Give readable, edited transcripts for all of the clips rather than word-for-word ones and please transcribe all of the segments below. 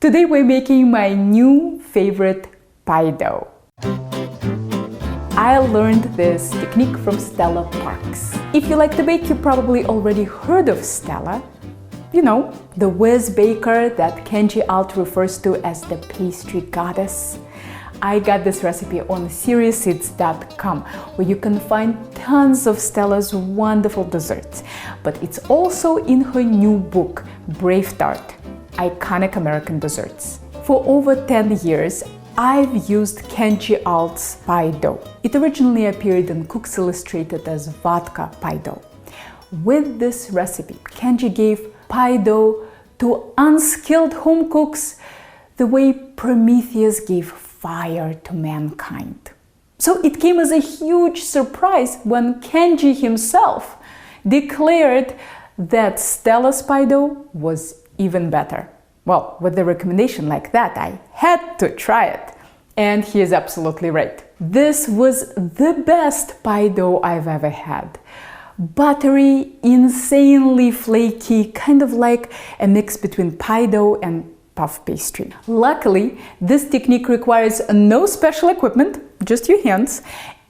Today we're making my new favorite pie dough. I learned this technique from Stella Parks. If you like to bake, you probably already heard of Stella. You know, the whiz baker that Kenji Alt refers to as the pastry goddess. I got this recipe on SeriousEats.com, where you can find tons of Stella's wonderful desserts. But it's also in her new book, Brave Tart: Iconic American Desserts. For over 10 years, I've used Kenji Alt's pie dough. It originally appeared in Cooks Illustrated as vodka pie dough. With this recipe, Kenji gave pie dough to unskilled home cooks the way Prometheus gave fire to mankind. So it came as a huge surprise when Kenji himself declared that Stella's pie dough was even better. Well, with a recommendation like that, I had to try it. And he is absolutely right. This was the best pie dough I've ever had. Buttery, insanely flaky, kind of like a mix between pie dough and puff pastry. Luckily, this technique requires no special equipment, just your hands,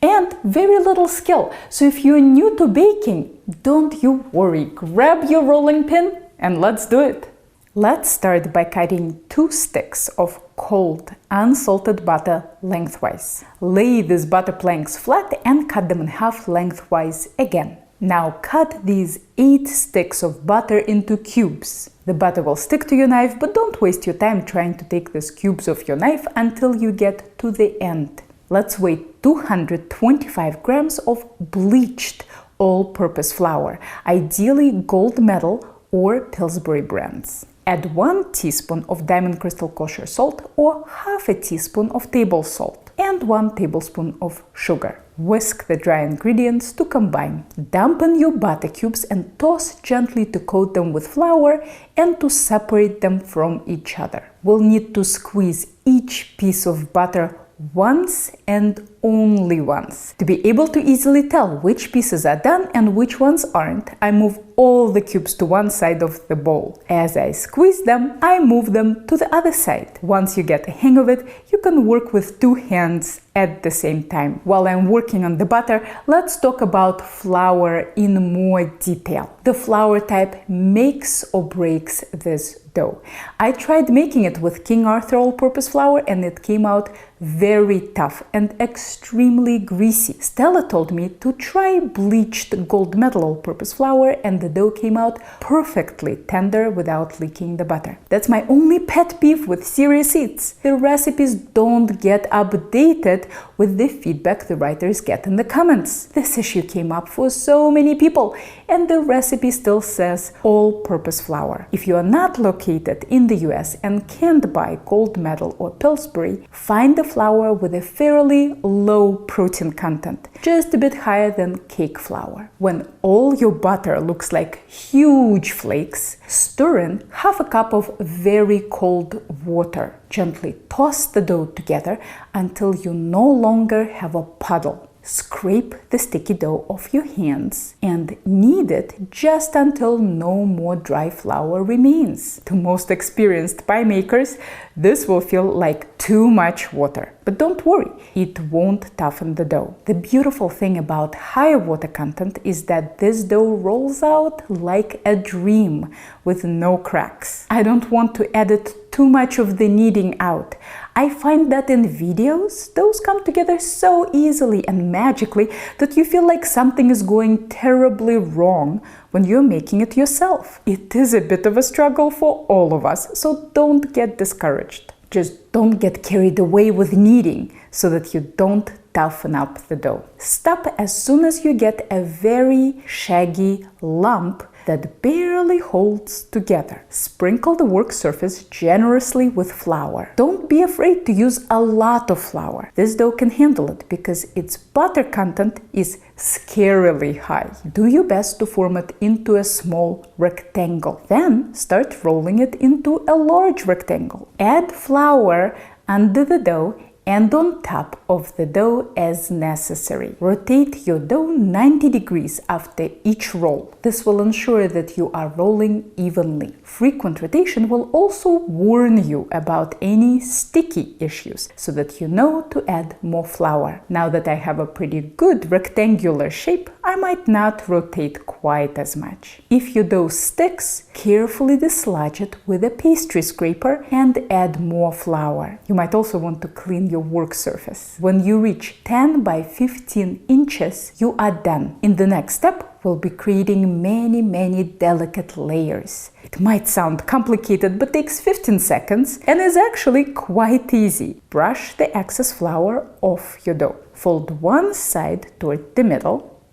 and very little skill. So if you're new to baking, don't you worry. Grab your rolling pin and let's do it. Let's start by cutting 2 sticks of cold, unsalted butter lengthwise. Lay these butter planks flat and cut them in half lengthwise again. Now cut these 8 sticks of butter into cubes. The butter will stick to your knife, but don't waste your time trying to take these cubes off your knife until you get to the end. Let's weigh 225 grams of bleached all-purpose flour, ideally gold medal or Pillsbury brands. Add 1 teaspoon of Diamond Crystal Kosher salt or half a teaspoon of table salt and 1 tablespoon of sugar. Whisk the dry ingredients to combine. Dampen your butter cubes and toss gently to coat them with flour and to separate them from each other. We'll need to squeeze each piece of butter once and only once. To be able to easily tell which pieces are done and which ones aren't, I move all the cubes to one side of the bowl. As I squeeze them, I move them to the other side. Once you get the hang of it, you can work with 2 hands at the same time. While I'm working on the butter, let's talk about flour in more detail. The flour type makes or breaks this dough. I tried making it with King Arthur all-purpose flour and it came out very tough and extremely greasy. Stella told me to try bleached gold medal all-purpose flour and the dough came out perfectly tender without leaking the butter. That's my only pet peeve with Serious Eats. The recipes don't get updated with the feedback the writers get in the comments. This issue came up for so many people and the recipe still says all-purpose flour. If you are not located in the US and can't buy gold medal or Pillsbury, find a flour with a fairly low protein content, just a bit higher than cake flour. When all your butter looks like huge flakes, stir in half a cup of very cold water. Gently toss the dough together until you no longer have a puddle. Scrape the sticky dough off your hands and knead it just until no more dry flour remains. To most experienced pie makers, this will feel like too much water. But don't worry, it won't toughen the dough. The beautiful thing about higher water content is that this dough rolls out like a dream with no cracks. I don't want to edit too much of the kneading out. I find that in videos, those come together so easily and magically that you feel like something is going terribly wrong when you're making it yourself. It is a bit of a struggle for all of us, so don't get discouraged. Just don't get carried away with kneading so that you don't toughen up the dough. Stop as soon as you get a very shaggy lump that barely holds together. Sprinkle the work surface generously with flour. Don't be afraid to use a lot of flour. This dough can handle it because its butter content is scarily high. Do your best to form it into a small rectangle. Then start rolling it into a large rectangle. Add flour under the dough and on top of the dough as necessary. Rotate your dough 90 degrees after each roll. This will ensure that you are rolling evenly. Frequent rotation will also warn you about any sticky issues so that you know to add more flour. Now that I have a pretty good rectangular shape, I might not rotate quite as much. If your dough sticks, carefully dislodge it with a pastry scraper and add more flour. You might also want to clean your work surface. When you reach 10 by 15 inches, you are done. In the next step, we'll be creating many delicate layers. It might sound complicated, but takes 15 seconds and is actually quite easy. Brush the excess flour off your dough. Fold one side toward the middle,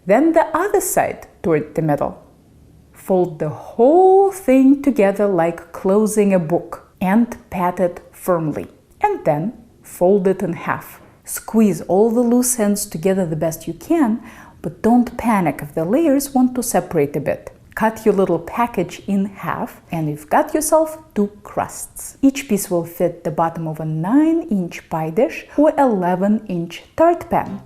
then the other side toward the middle. Fold the whole thing together like closing a book and pat it firmly. And then fold it in half. Squeeze all the loose ends together the best you can, but don't panic if the layers want to separate a bit. Cut your little package in half and you've got yourself 2 crusts. Each piece will fit the bottom of a 9-inch pie dish or 11-inch tart pan.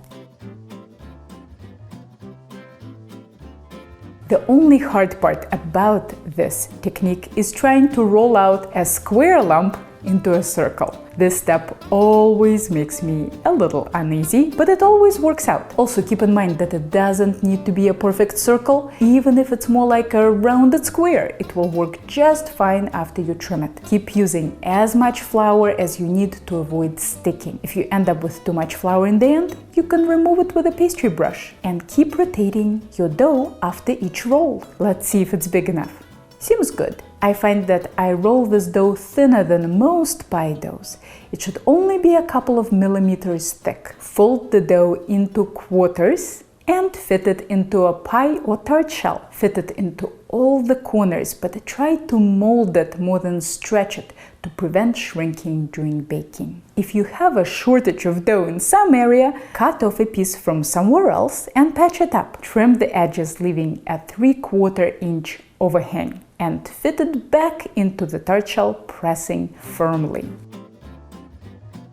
The only hard part about this technique is trying to roll out a square lump into a circle. This step always makes me a little uneasy, but it always works out. Also keep in mind that it doesn't need to be a perfect circle. Even if it's more like a rounded square, it will work just fine after you trim it. Keep using as much flour as you need to avoid sticking. If you end up with too much flour in the end, you can remove it with a pastry brush. And keep rotating your dough after each roll. Let's see if it's big enough. Seems good. I find that I roll this dough thinner than most pie doughs. It should only be a couple of millimeters thick. Fold the dough into quarters and fit it into a pie or tart shell. Fit it into all the corners, but try to mold it more than stretch it to prevent shrinking during baking. If you have a shortage of dough in some area, cut off a piece from somewhere else and patch it up. Trim the edges, leaving a 3/4 inch overhang, and fit it back into the tart shell, pressing firmly.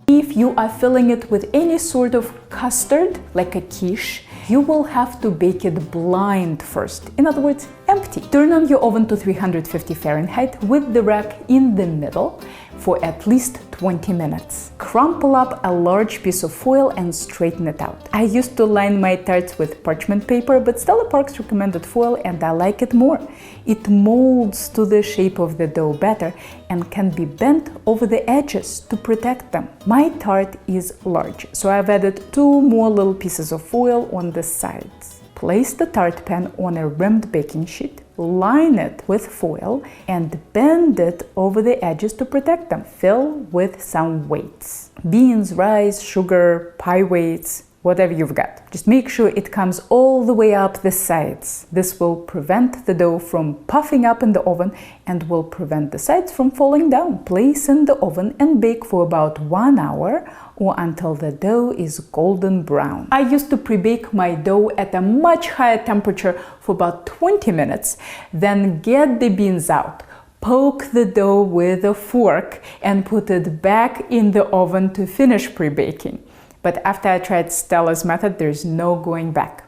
If you are filling it with any sort of custard, like a quiche, you will have to bake it blind first. In other words, empty. Turn on your oven to 350 Fahrenheit with the rack in the middle for at least 20 minutes. Crumple up a large piece of foil and straighten it out. I used to line my tarts with parchment paper, but Stella Parks recommended foil and I like it more. It molds to the shape of the dough better and can be bent over the edges to protect them. My tart is large, so I've added 2 more little pieces of foil on the sides. Place the tart pan on a rimmed baking sheet, line it with foil, and bend it over the edges to protect them. Fill with some weights. Beans, rice, sugar, pie weights, whatever you've got. Just make sure it comes all the way up the sides. This will prevent the dough from puffing up in the oven and will prevent the sides from falling down. Place in the oven and bake for about 1 hour or until the dough is golden brown. I used to pre-bake my dough at a much higher temperature for about 20 minutes, then get the beans out. Poke the dough with a fork and put it back in the oven to finish pre-baking. But after I tried Stella's method, there's no going back.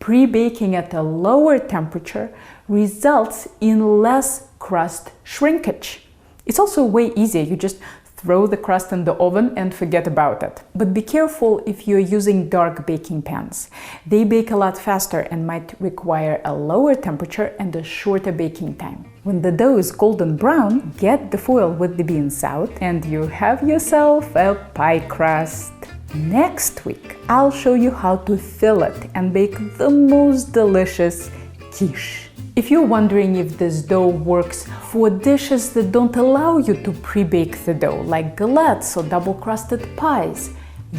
Pre-baking at a lower temperature results in less crust shrinkage. It's also way easier. You just throw the crust in the oven and forget about it. But be careful if you're using dark baking pans. They bake a lot faster and might require a lower temperature and a shorter baking time. When the dough is golden brown, get the foil with the beans out and you have yourself a pie crust. Next week, I'll show you how to fill it and bake the most delicious quiche. If you're wondering if this dough works for dishes that don't allow you to pre-bake the dough, like galettes or double-crusted pies,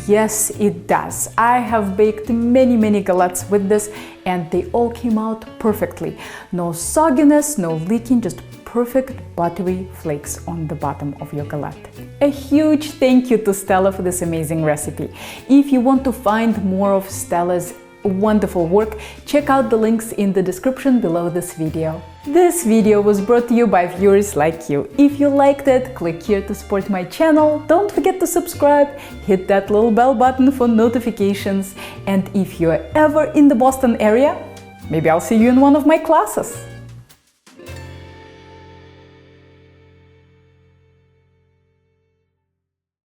yes, it does. I have baked many galettes with this and they all came out perfectly. No sogginess, no leaking, just perfect buttery flakes on the bottom of your galette. A huge thank you to Stella for this amazing recipe. If you want to find more of Stella's wonderful work. Check out the links in the description below this video. This video was brought to you by viewers like you. If you liked it, click here to support my channel. Don't forget to subscribe, hit that little bell button for notifications, and if you're ever in the Boston area, maybe I'll see you in one of my classes.